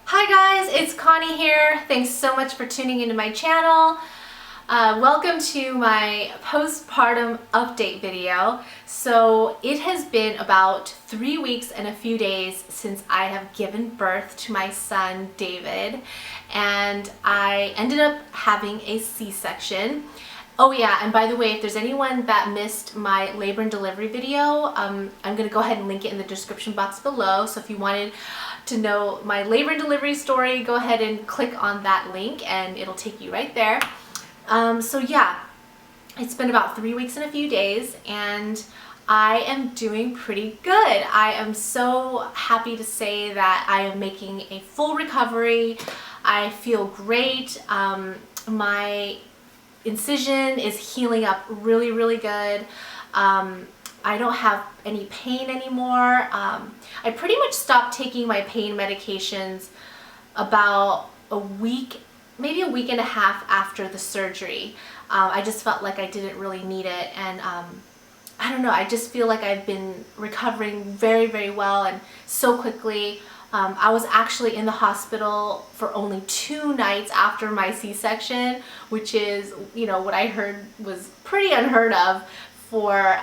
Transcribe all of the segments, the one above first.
Hi guys, it's Connie here. Thanks so much for tuning into my channel. Welcome to my postpartum update video. So it has been about 3 weeks and a few days since I have given birth to my son David, and I ended up having a C-section. Oh yeah, and by the way, if there's anyone that missed my labor and delivery video, I'm going to go ahead and link it in the description box below. So if you wanted to know my labor and delivery story, go ahead and click on that link and it'll take you right there. So yeah, it's been about 3 weeks and a few days and I am doing pretty good. I am so happy to say that I am making a full recovery. I feel great. My incision is healing up really good. I don't have any pain anymore. I pretty much stopped taking my pain medications about a week, maybe a week and a half after the surgery. I just felt like I didn't really need it, and I don't know, I just feel like I've been recovering very well and so quickly. I was actually in the hospital for only 2 nights after my C-section, which is, you know, what I heard was pretty unheard of for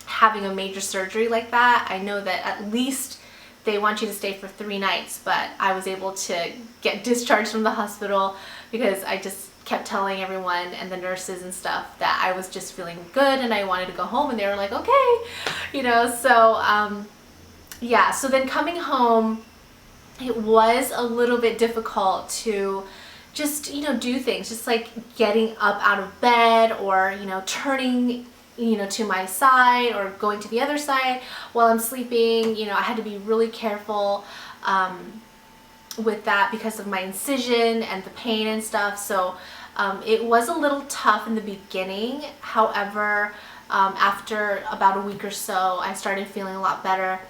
having a major surgery like that. I know that at least they want you to stay for 3 nights, but I was able to get discharged from the hospital because I just kept telling everyone and the nurses and stuff that I was just feeling good and I wanted to go home, and they were like, okay, you know. So yeah, so then coming home, it was a little bit difficult to just, you know, do things, just like getting up out of bed or, you know, turning, you know, to my side or going to the other side while I'm sleeping. You know, I had to be really careful with that because of my incision and the pain and stuff. So it was a little tough in the beginning. However, after about a week or so, I started feeling a lot better.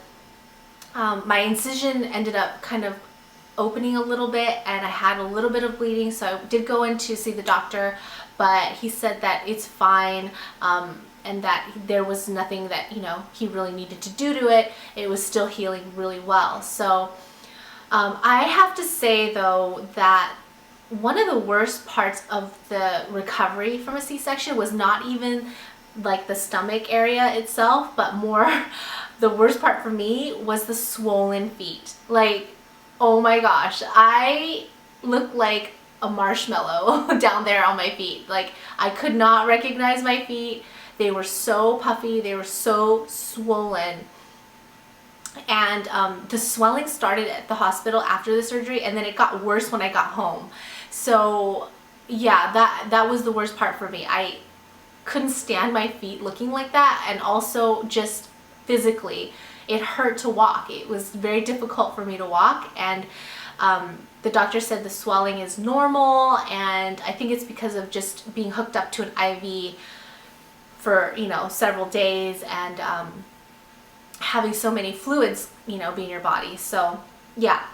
My incision ended up kind of opening a little bit and I had a little bit of bleeding, so I did go in to see the doctor, but he said that it's fine, and that there was nothing that, you know, he really needed to do to it. It was still healing really well. So I have to say though that one of the worst parts of the recovery from a C-section was not even like the stomach area itself, but more the worst part for me was the swollen feet. Like, oh my gosh, I looked like a marshmallow down there on my feet. Like, I could not recognize my feet. They were so puffy, they were so swollen. And the swelling started at the hospital after the surgery, and then it got worse when I got home. So yeah, that was the worst part for me. I couldn't stand my feet looking like that, and also just physically it hurt to walk. It was very difficult for me to walk, and the doctor said the swelling is normal, and I think it's because of just being hooked up to an IV for, you know, several days, and having so many fluids, you know, be in your body. So yeah,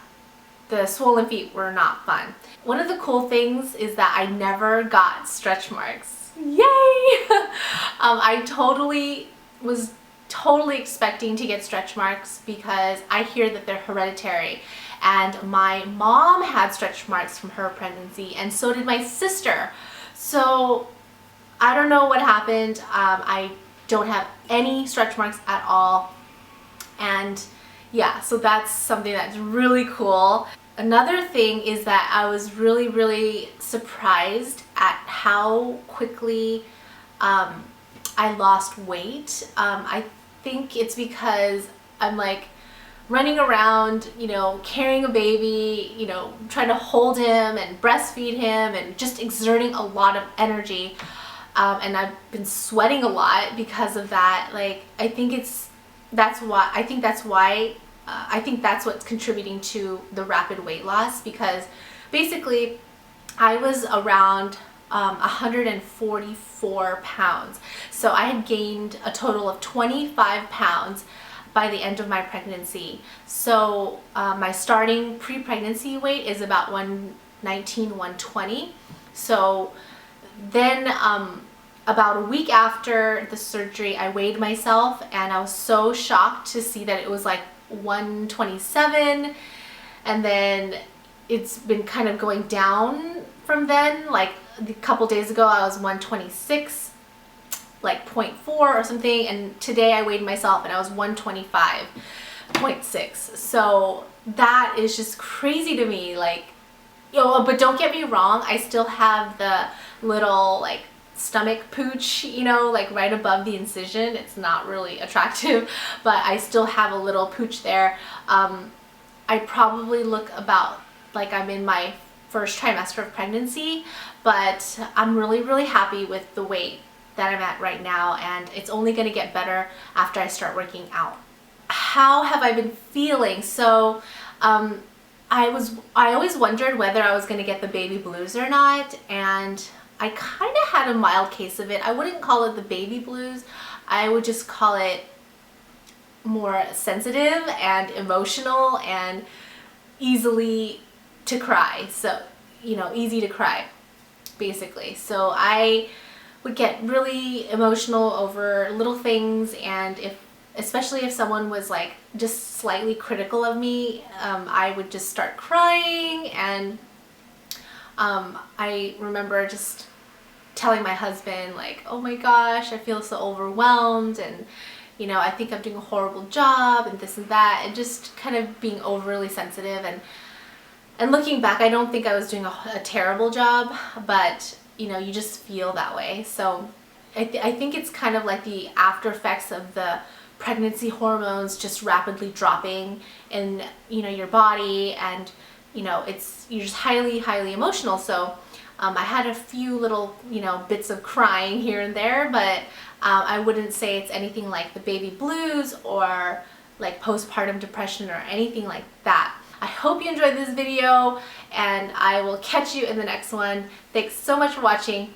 the swollen feet were not fun. One of the cool things is that I never got stretch marks. Yay! I was totally expecting to get stretch marks because I hear that they're hereditary, and my mom had stretch marks from her pregnancy, and so did my sister. So I don't know what happened. I don't have any stretch marks at all, and yeah, so that's something that's really cool. Another thing is that I was really surprised at how quickly I lost weight. I think it's because I'm like running around, you know, carrying a baby, you know, trying to hold him and breastfeed him and just exerting a lot of energy. And I've been sweating a lot because of that. Like, I think that's what's contributing to the rapid weight loss, because basically I was around 144 pounds. So I had gained a total of 25 pounds by the end of my pregnancy. So my starting pre-pregnancy weight is about 119, 120. So then about a week after the surgery, I weighed myself, and I was so shocked to see that it was like 127, and then it's been kind of going down from then. Like a couple days ago I was 126, like 0.4 or something, and today I weighed myself and I was 125.6. So that is just crazy to me. Like, but don't get me wrong, I still have the little like stomach pooch, like right above the incision. It's not really attractive, but I still have a little pooch there. I probably look about like I'm in my first trimester of pregnancy, but I'm really happy with the weight that I'm at right now, and it's only going to get better after I start working out. How have I been feeling? So I always wondered whether I was going to get the baby blues or not, and I kind of had a mild case of it. I wouldn't call it the baby blues. I would just call it more sensitive and emotional and easily to cry. So, easy to cry, basically. So I would get really emotional over little things, and especially if someone was like just slightly critical of me, I would just start crying. And I remember just telling my husband like, oh my gosh, I feel so overwhelmed, and I think I'm doing a horrible job, and this and that, and just kind of being overly sensitive. And looking back, I don't think I was doing a terrible job, but you just feel that way. So I think it's kind of like the after effects of the pregnancy hormones just rapidly dropping in your body, and you're just highly emotional. So I had a few little bits of crying here and there, but I wouldn't say it's anything like the baby blues or like postpartum depression or anything like that. I hope you enjoyed this video, and I will catch you in the next one. Thanks so much for watching.